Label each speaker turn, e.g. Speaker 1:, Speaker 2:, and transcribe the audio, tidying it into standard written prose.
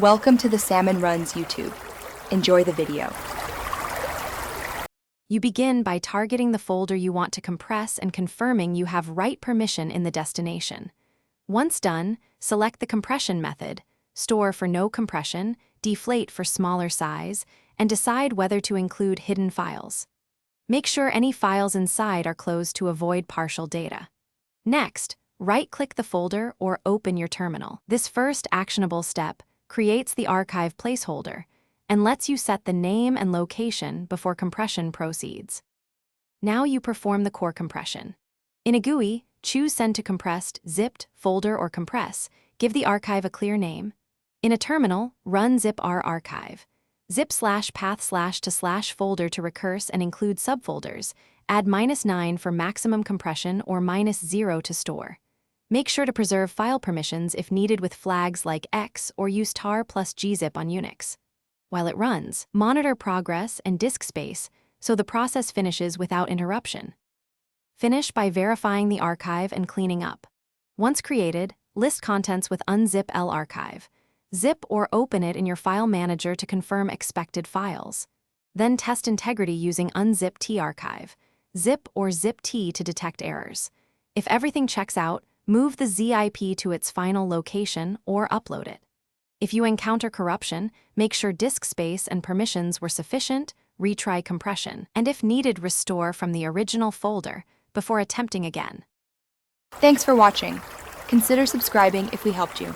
Speaker 1: Welcome to the Salmon Runs YouTube. Enjoy the video.
Speaker 2: You begin by targeting the folder you want to compress and confirming you have write permission in the destination. Once done, select the compression method, store for no compression, deflate for smaller size, and decide whether to include hidden files. Make sure any files inside are closed to avoid partial data. Next, right-click the folder or open your terminal. This first actionable step creates the archive placeholder and lets you set the name and location before compression proceeds. Now you perform the core compression. In a GUI, choose Send to Compressed, Zipped, Folder, or Compress. Give the archive a clear name. In a terminal, run zip-r archive. Zip/path/to/folder to recurse and include subfolders. Add -9 for maximum compression or -0 to store. Make sure to preserve file permissions if needed with flags like X or use tar plus gzip on Unix. While it runs, monitor progress and disk space so the process finishes without interruption. Finish by verifying the archive and cleaning up. Once created, list contents with unzip larchive. Zip or open it in your file manager to confirm expected files. Then test integrity using unzip tarchive. Zip or zip t to detect errors. If everything checks out, move the ZIP to its final location or upload it. If you encounter corruption, make sure disk space and permissions were sufficient, retry compression, and if needed, restore from the original folder before attempting again.
Speaker 1: Thanks for watching. Consider subscribing if we helped you.